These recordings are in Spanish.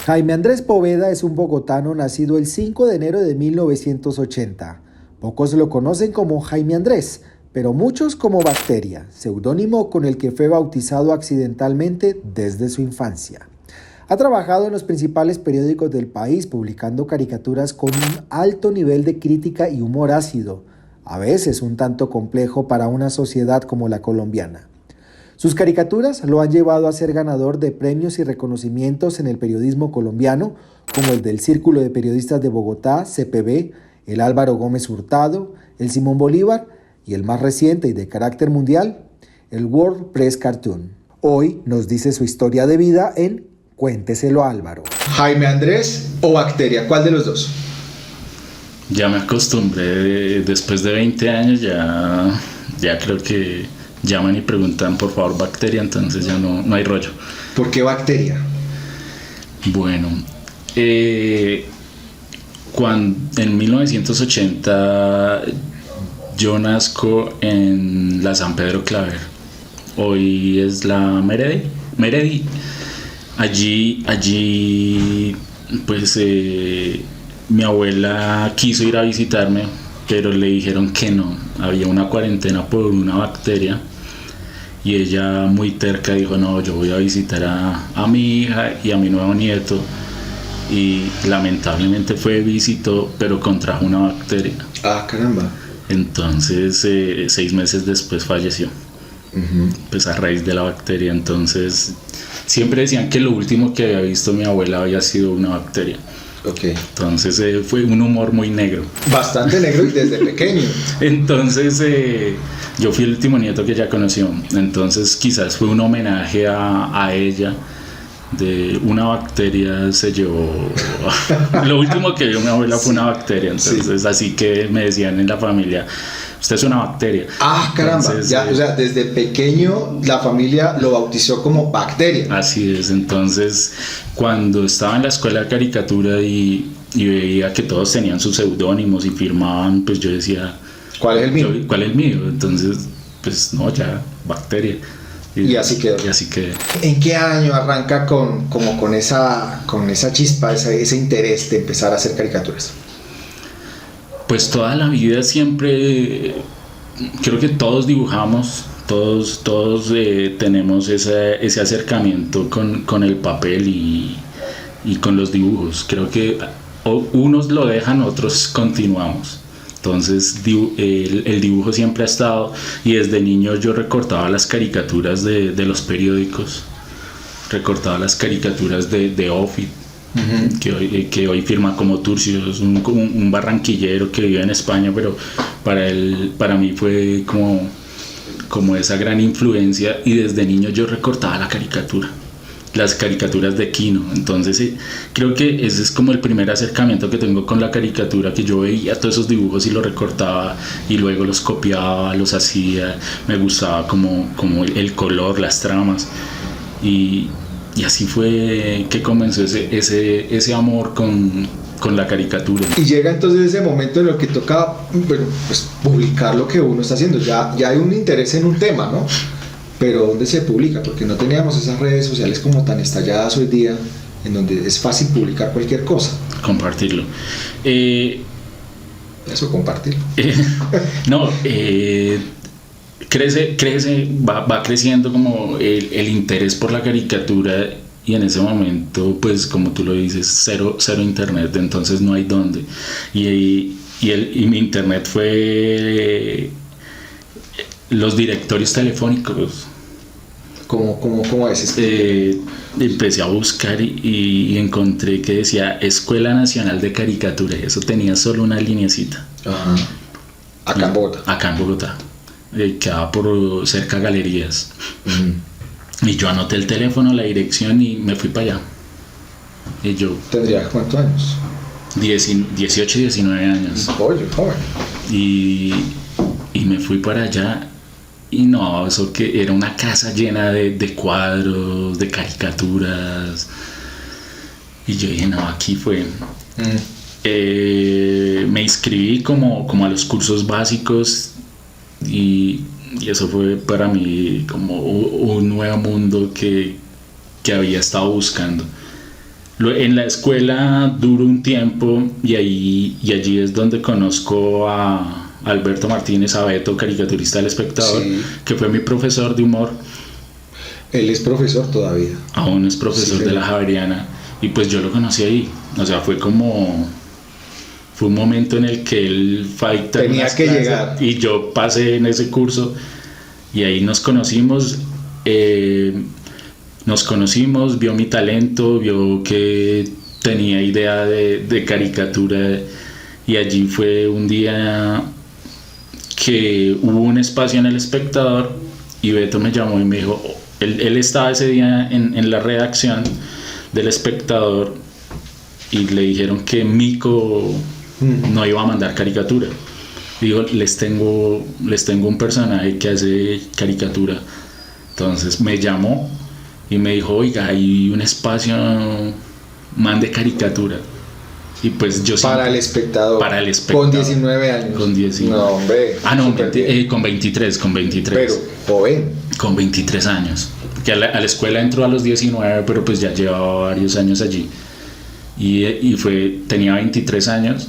Jaime Andrés Poveda es un bogotano nacido el 5 de enero de 1980. Pocos lo conocen como Jaime Andrés, pero muchos como Bacteria, seudónimo con el que fue bautizado accidentalmente desde su infancia. Ha trabajado en los principales periódicos del país, publicando caricaturas con un alto nivel de crítica y humor ácido, a veces un tanto complejo para una sociedad como la colombiana. Sus caricaturas lo han llevado a ser ganador de premios y reconocimientos en el periodismo colombiano, como el del Círculo de Periodistas de Bogotá, CPB, el Álvaro Gómez Hurtado, el Simón Bolívar y el más reciente y de carácter mundial, el World Press Cartoon. Hoy nos dice su historia de vida en Cuénteselo Álvaro. Jaime Andrés o Bacteria, ¿cuál de los dos? Ya me acostumbré, después de 20 años ya creo que llaman y preguntan por favor Bacteria, entonces ya no hay rollo. ¿Por qué Bacteria? Bueno, en 1980 yo nazco en la San Pedro Claver, hoy es la Meredi. Allí pues mi abuela quiso ir a visitarme, pero le dijeron que no, había una cuarentena por una bacteria y ella muy terca dijo no, yo voy a visitar a mi hija y a mi nuevo nieto, y lamentablemente visitó, pero contrajo una bacteria. Ah, caramba. Entonces 6 meses después falleció. Pues a raíz de la bacteria. Entonces siempre decían que lo último que había visto mi abuela había sido una bacteria. Okay. Entonces fue un humor muy negro. Bastante negro y desde pequeño. Entonces yo fui el último nieto que ella conoció. Entonces quizás fue un homenaje a ella. De una bacteria se llevó. Lo último que vio mi abuela fue una bacteria. Entonces así que me decían en la familia: usted es una bacteria. Ah, caramba. Entonces, o sea, desde pequeño la familia lo bautizó como Bacteria. Así es. Entonces cuando estaba en la escuela de caricatura y veía que todos tenían sus seudónimos y firmaban, pues yo decía: ¿cuál es el mío? ¿Cuál es el mío? Entonces pues no, ya Bacteria. Y así quedó. ¿En qué año arranca con esa chispa, ese interés de empezar a hacer caricaturas? Pues toda la vida siempre, creo que todos dibujamos, todos tenemos ese acercamiento con el papel y con los dibujos. Creo que unos lo dejan, otros continuamos. Entonces el dibujo siempre ha estado, y desde niño yo recortaba las caricaturas de los periódicos, recortaba las caricaturas de Office, que hoy firma como Turcio, es un barranquillero que vive en España, pero para mí fue como esa gran influencia, y desde niño yo recortaba las caricaturas de Kino. Entonces creo que ese es como el primer acercamiento que tengo con la caricatura, que yo veía todos esos dibujos y los recortaba y luego los copiaba, los hacía, me gustaba como el color, las tramas, y así fue que comenzó ese amor con la caricatura. Y llega entonces ese momento en el que toca, bueno, pues publicar lo que uno está haciendo. Ya hay un interés en un tema, ¿no? Pero ¿dónde se publica? Porque no teníamos esas redes sociales como tan estalladas hoy día, en donde es fácil publicar cualquier cosa. Compartirlo. Compartirlo. Va creciendo como el interés por la caricatura, y en ese momento, pues como tú lo dices, cero internet, entonces no hay dónde. Y mi internet fue los directorios telefónicos. ¿Cómo es? Empecé a buscar y encontré que decía Escuela Nacional de Caricatura, y eso tenía solo una lineecita. Ajá. Acá en Bogotá. Quedaba por cerca de Galerías. Y yo anoté el teléfono, la dirección, y me fui para allá. Y yo ¿tendría cuántos años? 18, 19 años. Oye, joven. Y me fui para allá. Y no, eso que era una casa llena de cuadros, de caricaturas. Y yo dije, no, aquí fue. Me inscribí como a los cursos básicos, y eso fue para mí como un nuevo mundo que había estado buscando. En la escuela duro un tiempo y allí es donde conozco a Alberto Martínez, a Beto, caricaturista del Espectador, Sí. que fue mi profesor de humor. Él es profesor todavía. Aún es profesor Sí, de la Javeriana. Y pues yo lo conocí ahí. O sea, fue un momento en el que él fue a dictar Tenía unas que clases llegar. y yo pasé en ese curso y ahí nos conocimos. Vio mi talento, vio que tenía idea de caricatura y allí fue un día que hubo un espacio en El Espectador y Beto me llamó y me dijo, él estaba ese día en la redacción del Espectador y le dijeron que Mico no iba a mandar caricatura. Digo, les tengo un personaje que hace caricatura. Entonces me llamó y me dijo, oiga, hay un espacio, mande caricatura. Y pues yo Para siempre- el espectador. Para el espectador. Con 19 años. Con 19. No, hombre. No, súper bien. con 23. Pero joven. Con 23 años. Que a la escuela entró a los 19, pero pues ya llevaba varios años allí. Tenía 23 años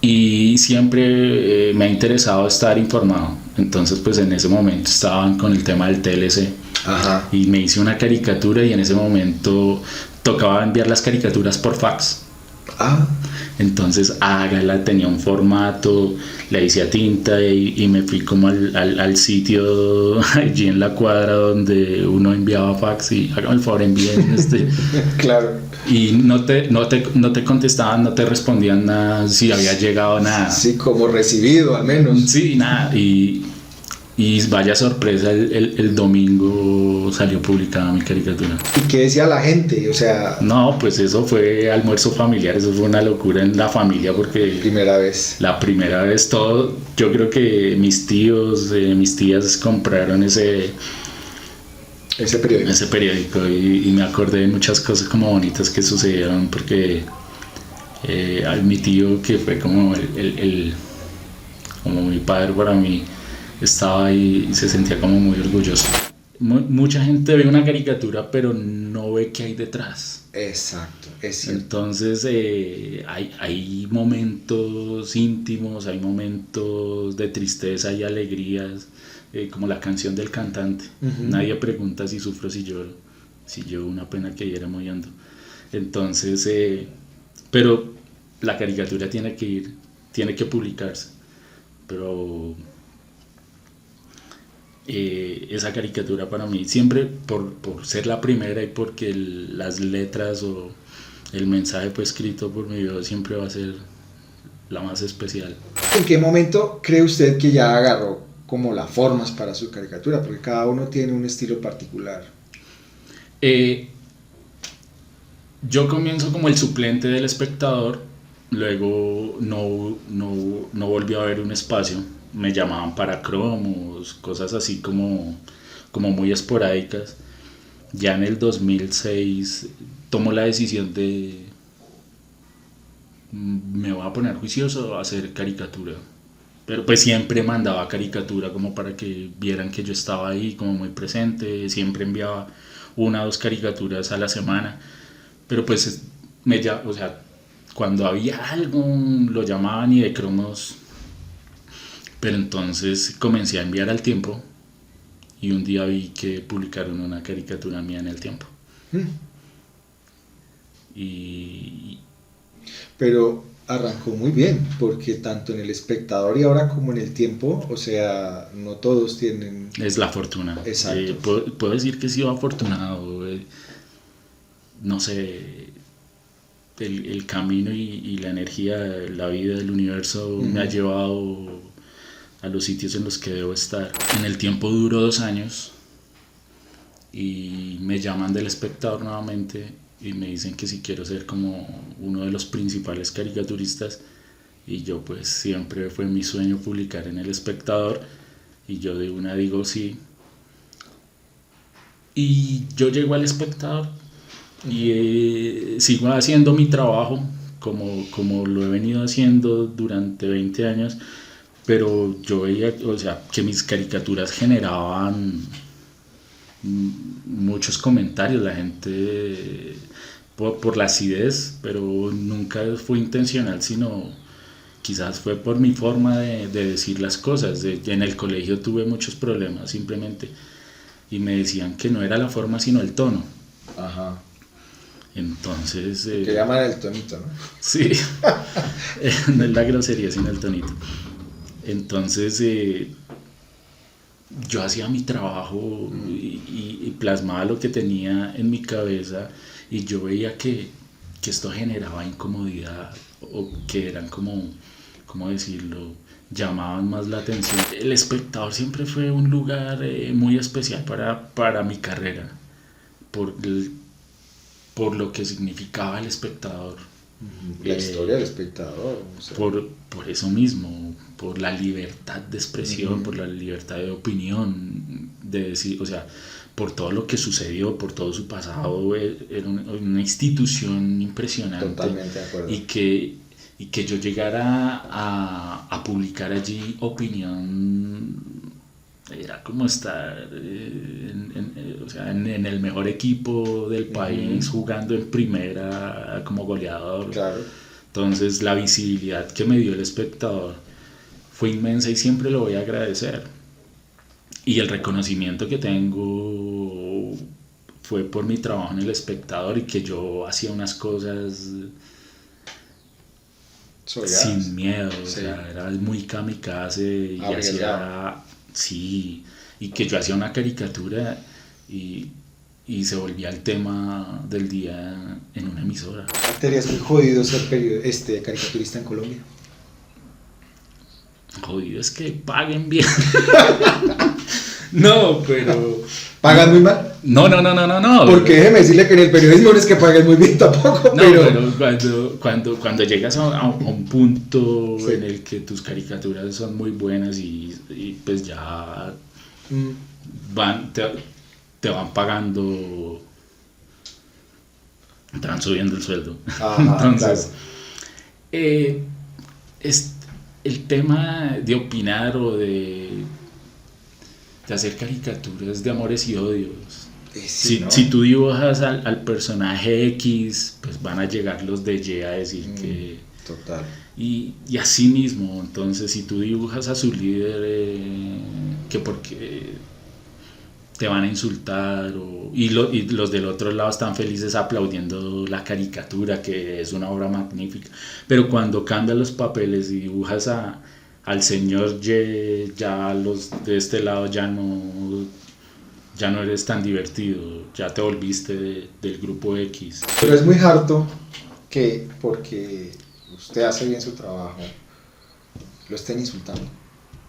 y siempre me ha interesado estar informado. Entonces pues en ese momento estaban con el tema del TLC. Ajá. Y me hice una caricatura y en ese momento tocaba enviar las caricaturas por fax. Ah, Entonces hágala, tenía un formato, la hice a tinta y me fui como al sitio allí en la cuadra donde uno enviaba fax y hágame el favor envíen claro. y no te contestaban, no te respondían nada, si había llegado nada. Sí, como recibido al menos. Sí, nada. Y vaya sorpresa, el domingo salió publicada mi caricatura. ¿Y qué decía la gente? O sea, No, pues eso fue almuerzo familiar, eso fue una locura en la familia porque primera vez. la primera vez yo creo que mis tíos, mis tías compraron ese Ese periódico. y me acordé de muchas cosas como bonitas que sucedieron porque mi tío que fue como como mi padre para mí estaba ahí y se sentía como muy orgulloso. Mucha gente ve una caricatura pero no ve qué hay detrás. Exacto, es cierto. Entonces hay momentos íntimos, hay momentos de tristeza y alegrías, como la canción del cantante. Ujú. Nadie pregunta si sufro, si lloro, si llevo una pena que hiere mollando. Entonces, pero la caricatura tiene que publicarse. Pero esa caricatura para mí, siempre por ser la primera y porque las letras o el mensaje fue escrito por mi video, siempre va a ser la más especial. ¿En qué momento cree usted que ya agarró como las formas para su caricatura? Porque cada uno tiene un estilo particular. Yo comienzo como el suplente del Espectador, luego no volvió a haber un espacio, me llamaban para cromos, cosas así como muy esporádicas. Ya en el 2006 tomo la decisión de me voy a poner juicioso a hacer caricatura, pero pues siempre mandaba caricatura como para que vieran que yo estaba ahí como muy presente, siempre enviaba 1 o 2 caricaturas a la semana, pero pues o sea, cuando había algo lo llamaban y de cromos. Pero entonces comencé a enviar al Tiempo y un día vi que publicaron una caricatura mía en el Tiempo. Pero arrancó muy bien, porque tanto en El Espectador y ahora como en El Tiempo, o sea, no todos tienen... Es la fortuna. Exacto. Puedo decir que he sido afortunado. No sé, el camino y la energía, la vida del universo me ha llevado a los sitios en los que debo estar. En El Tiempo duró 2 años y me llaman del Espectador nuevamente y me dicen que si quiero ser como uno de los principales caricaturistas, y yo pues siempre fue mi sueño publicar en El Espectador y yo de una digo sí, y yo llego al Espectador y sigo haciendo mi trabajo como lo he venido haciendo durante 20 años, pero yo veía, o sea, que mis caricaturas generaban muchos comentarios. La gente por la acidez, pero nunca fue intencional, sino quizás fue por mi forma de decir las cosas. En el colegio tuve muchos problemas simplemente y me decían que no era la forma sino el tono. Ajá. Entonces... que llaman el tonito, ¿no? Sí, no es la grosería sino el tonito. Entonces yo hacía mi trabajo y plasmaba lo que tenía en mi cabeza y yo veía que esto generaba incomodidad o que eran como, ¿cómo decirlo?, llamaban más la atención. El espectador siempre fue un lugar muy especial para mi carrera por lo que significaba el espectador. La historia del espectador. O sea. Por eso mismo, por la libertad de expresión, por la libertad de opinión, de decir, o sea, por todo lo que sucedió, por todo su pasado, era una institución impresionante. Totalmente de acuerdo. Y que yo llegara a publicar allí opinión, era como estar en el mejor equipo del país, jugando en primera como goleador. Claro. Entonces la visibilidad que me dio el espectador fue inmensa y siempre lo voy a agradecer. Y el reconocimiento que tengo fue por mi trabajo en el espectador y que yo hacía unas cosas sin miedo, sí. O sea, era muy kamikaze y hacía... Sí, y que yo hacía una caricatura y se volvía el tema del día en una emisora. ¿Te harías muy jodido ser caricaturista en Colombia? Jodido es que paguen bien. No, pero... ¿Pagan muy mal? No. Porque déjeme decirle que en el periodismo no es que paguen muy bien tampoco. No, pero cuando llegas a un punto sí. En el que tus caricaturas son muy buenas y pues ya te van pagando, te van subiendo el sueldo. Ajá, entonces, claro. Es el tema de opinar o de hacer caricaturas de amores y odios. Sí, ¿no? Si tú dibujas al personaje X, pues van a llegar los de Y a decir que... Total. Y así mismo, entonces si tú dibujas a su líder, que porque te van a insultar, y los del otro lado están felices aplaudiendo la caricatura, que es una obra magnífica. Pero cuando cambian los papeles y dibujas al señor Y, ya los de este lado ya no eres tan divertido, ya te volviste del grupo X. Pero es muy harto que porque usted hace bien su trabajo lo estén insultando.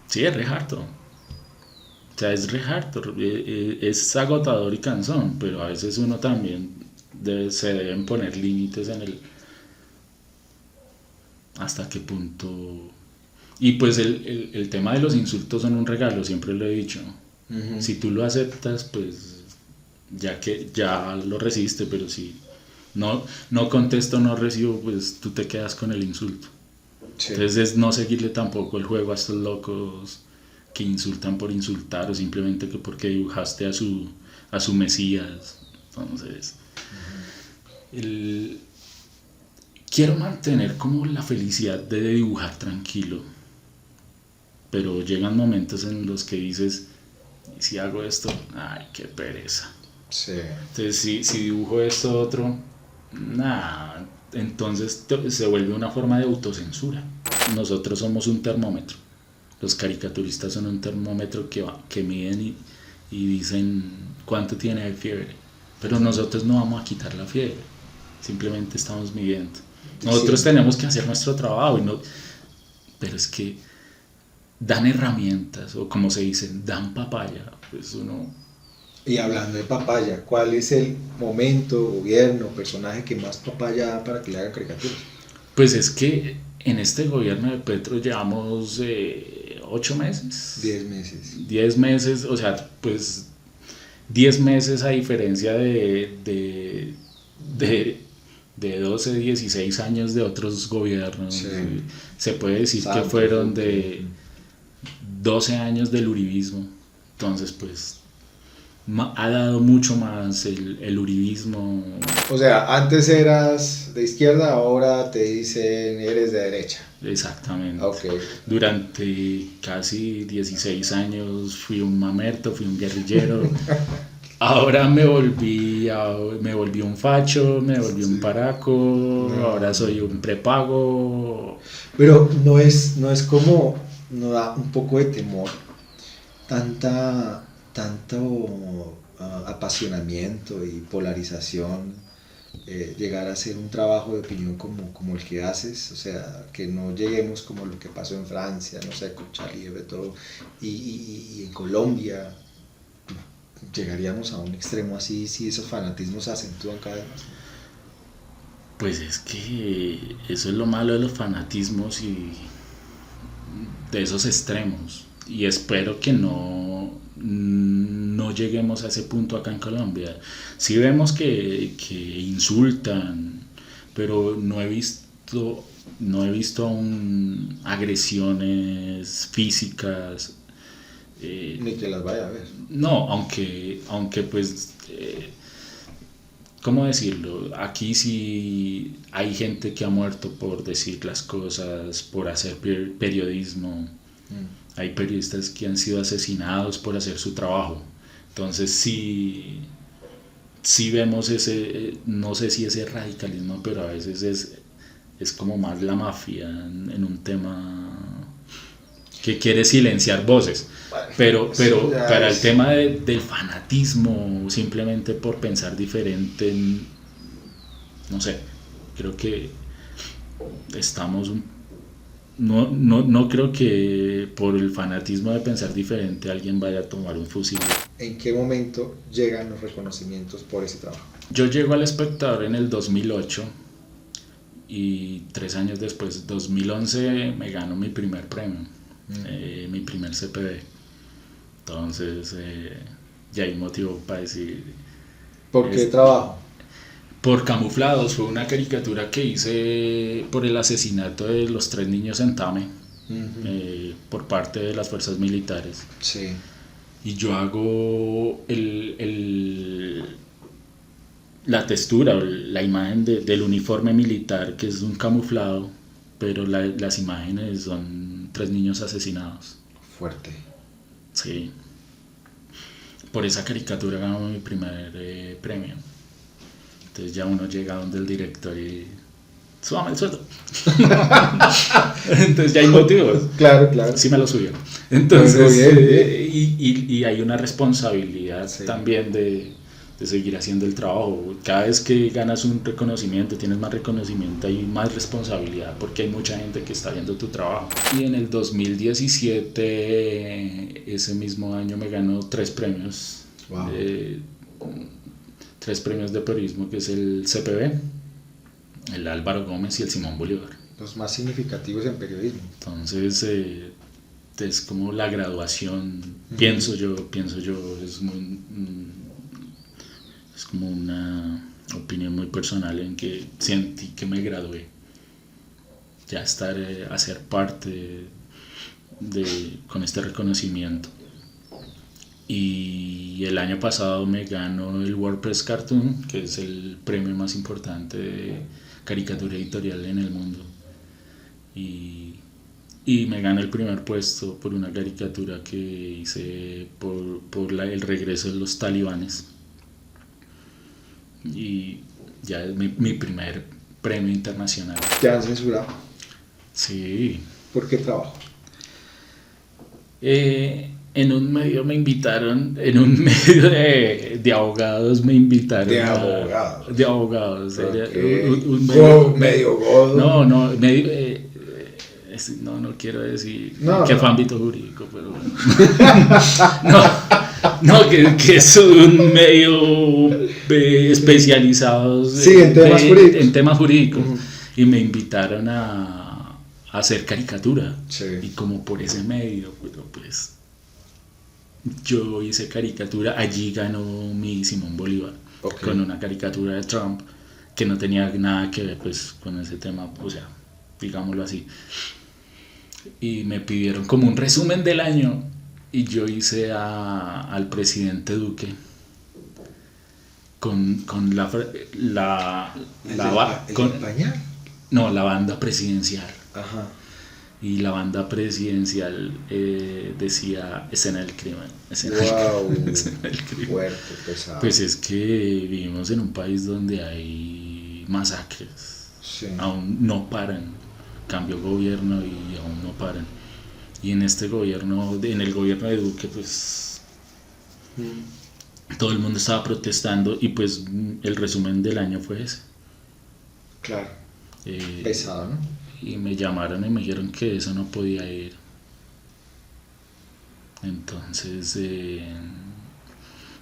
Sí, es re harto. O sea, es re harto, es agotador y cansón, pero a veces uno también se deben poner límites en el hasta qué punto. Y pues el tema de los insultos son un regalo, siempre lo he dicho. Uh-huh. Si tú lo aceptas, pues ya lo recibiste, pero si no contesto, no recibo, pues tú te quedas con el insulto. Sí. Entonces es no seguirle tampoco el juego a estos locos que insultan por insultar o simplemente que porque dibujaste a su Mesías. Entonces, quiero mantener como la felicidad de dibujar tranquilo, pero llegan momentos en los que dices, si hago esto, ay, qué pereza. Sí. Entonces, si dibujo esto otro, nada, entonces se vuelve una forma de autocensura. Nosotros somos un termómetro. Los caricaturistas son un termómetro que miden y dicen cuánto tiene de fiebre. Pero nosotros no vamos a quitar la fiebre. Simplemente estamos midiendo. Nosotros sí. Tenemos que hacer nuestro trabajo. Pero es que dan herramientas, o como se dice, dan papaya. Pues uno... Y hablando de papaya, ¿cuál es el momento, gobierno, personaje que más papaya da para que le hagan caricaturas? Pues es que en este gobierno de Petro llevamos 8 meses. 10 meses. 10 meses, o sea, pues 10 meses a diferencia de 12, 16 años de otros gobiernos. Sí. Se puede decir que fueron de 12 años del uribismo. Entonces, pues ha dado mucho más el uribismo. O sea, antes eras de izquierda, ahora te dicen eres de derecha. Exactamente. Ok. Durante casi 16 años fui un mamerto, fui un guerrillero. Ahora me volví un facho, me volví un paraco, No. ahora soy un prepago. Pero no es como, no da un poco de temor, tanto apasionamiento y polarización, llegar a hacer un trabajo de opinión como el que haces, o sea, que no lleguemos como lo que pasó en Francia, no sé, con Charlie Hebdo y en Colombia, llegaríamos a un extremo así si esos fanatismos se acentúan cada vez más. Pues es que eso es lo malo de los fanatismos y de esos extremos. Y espero que no lleguemos a ese punto acá en Colombia. Sí vemos que insultan, pero no he visto aún agresiones físicas. Ni que las vaya a ver. No, aunque pues, ¿cómo decirlo? Aquí sí hay gente que ha muerto por decir las cosas, por hacer periodismo. Hay periodistas que han sido asesinados por hacer su trabajo. Entonces sí vemos ese, no sé si ese radicalismo, pero a veces es como más la mafia en un tema que quiere silenciar voces. Pero para el tema del fanatismo, simplemente por pensar diferente, no sé, creo que estamos no creo que por el fanatismo de pensar diferente alguien vaya a tomar un fusil. ¿En qué momento llegan los reconocimientos por ese trabajo? Yo llego al Espectador en el 2008 y 3 años después, 2011, me gano mi primer premio, mi primer CPB. Entonces ya hay motivo para decir... ¿Por qué trabajo? Por Camuflados, fue una caricatura que hice por el asesinato de los 3 niños en Tame, por parte de las fuerzas militares. Sí. Y yo hago la textura, la imagen del uniforme militar, que es un camuflado, pero las imágenes son 3 niños asesinados. Fuerte. Sí. Por esa caricatura ganó mi primer premio. Entonces ya uno llega donde el director y... ¡Súbame el sueldo! Entonces ya hay motivos. Claro, claro. Sí me lo subió. Entonces, bien. Y hay una responsabilidad también de seguir haciendo el trabajo. Cada vez que ganas un reconocimiento, tienes más reconocimiento, hay más responsabilidad porque hay mucha gente que está viendo tu trabajo. Y en el 2017, ese mismo año, me ganó 3 premios. Wow. 3 premios de periodismo, que es el CPB, el Álvaro Gómez y el Simón Bolívar. Los más significativos en periodismo. Entonces es como la graduación, pienso yo, es como una opinión muy personal en que sentí que me gradué. Ya estar, hacer parte con este reconocimiento. Y el año pasado me ganó el WordPress Cartoon, que es el premio más importante de caricatura editorial en el mundo. Y me gané el primer puesto por una caricatura que hice por el regreso de los talibanes. Y ya es mi primer premio internacional. ¿Te han censurado? Sí. ¿Por qué trabajo? En un medio me invitaron, en un medio de abogados me invitaron. De abogados. De abogados. Okay. Un medio godo. No, no quiero decir que fue ámbito jurídico, pero no, que es un medio especializado en temas jurídicos. Y me invitaron a hacer caricatura. Sí. Y como por ese medio, pues yo hice caricatura, allí ganó mi Simón Bolívar, con una caricatura de Trump que no tenía nada que ver pues con ese tema, o sea, digámoslo así. Y me pidieron como un resumen del año y yo hice al presidente Duque con ¿El pañal? no, la banda presidencial. Ajá. Y la banda presidencial decía escena del crimen, escena Wow. escena del crimen. Fuerte, pesado. Pues es que vivimos en un país donde hay masacres, Sí. aún no paran, cambió gobierno y aún no paran. Y en este gobierno, en el gobierno de Duque, pues todo el mundo estaba protestando y pues el resumen del año fue ese. Claro. Eh, Pesado, ¿no? y me llamaron y me dijeron que eso no podía ir. Entonces,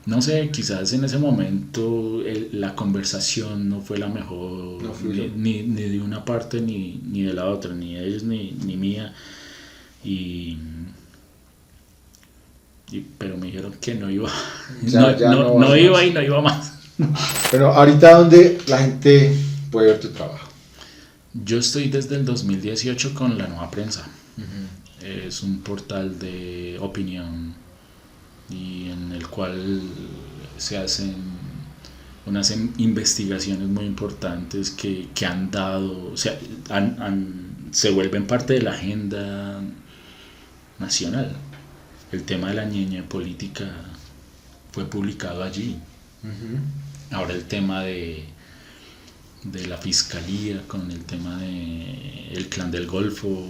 no sé, quizás en ese momento la conversación no fue la mejor, No fluyó. ni de una parte ni de la otra, ni de ellos ni mía. Pero me dijeron que no iba, no iba y no iba más. Pero ahorita, ¿dónde la gente puede ver tu trabajo? Yo estoy desde el 2018 con La Nueva Prensa. Es un portal de opinión y en el cual se hacen unas investigaciones muy importantes que han dado, o sea, se vuelven parte de la agenda nacional. El tema de la ñeñe política fue publicado allí. Ahora el tema de la fiscalía con el tema de el Clan del Golfo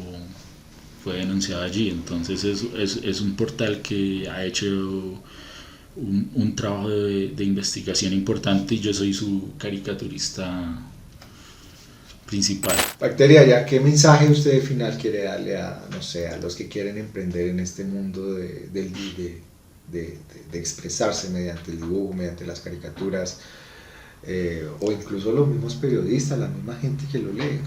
fue denunciado allí. Entonces es un portal que ha hecho un trabajo de investigación importante y yo soy su caricaturista principal. Bacteria, ¿ya qué mensaje usted final quiere darle a, no sé, a los que quieren emprender en este mundo de expresarse mediante el dibujo, mediante las caricaturas, o incluso los mismos periodistas, la misma gente que lo lee?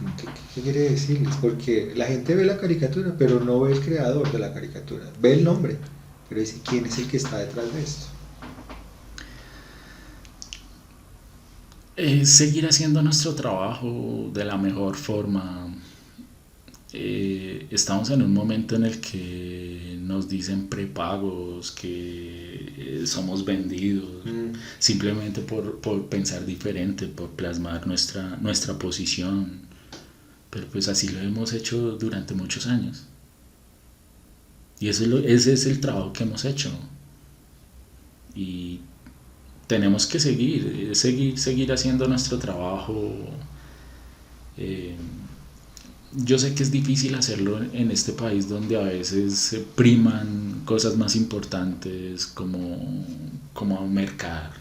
¿Qué quiere decirles? Porque la gente ve la caricatura, pero no ve el creador de la caricatura, ve el nombre, pero dice, ¿quién es el que está detrás de esto? Seguir haciendo nuestro trabajo de la mejor forma. Estamos en un momento en el que nos dicen prepagos, que somos vendidos, simplemente por pensar diferente, por plasmar nuestra posición. Pero pues así lo hemos hecho durante muchos años. Y ese es el trabajo que hemos hecho. Y tenemos que seguir haciendo nuestro trabajo. Yo sé que es difícil hacerlo en este país donde a veces se priman cosas más importantes como mercar,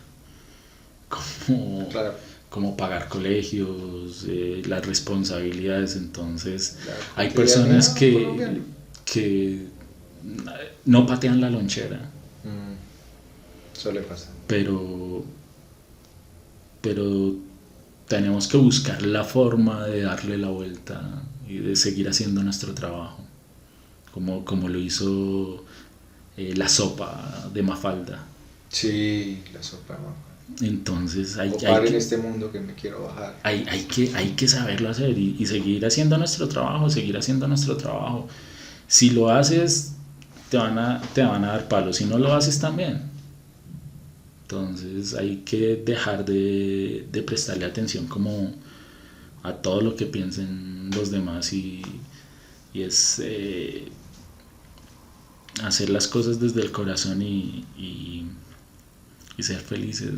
Claro. como pagar colegios, las responsabilidades. Entonces Claro, hay personas colombiano. que no patean la lonchera. Suele pasar. Pero tenemos que buscar la forma de darle la vuelta y de seguir haciendo nuestro trabajo, como lo hizo la sopa de Mafalda. Sí, la sopa, ¿no? Entonces hay en este mundo que me quiero bajar. hay que saberlo hacer y seguir haciendo nuestro trabajo, Si lo haces, te van a dar palos, si no lo haces también. Entonces hay que dejar de prestarle atención como a todo lo que piensen los demás y es hacer las cosas desde el corazón y ser felices.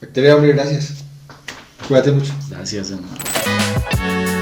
Bacteria, hombre, gracias. Cuídate mucho. Gracias, hermano.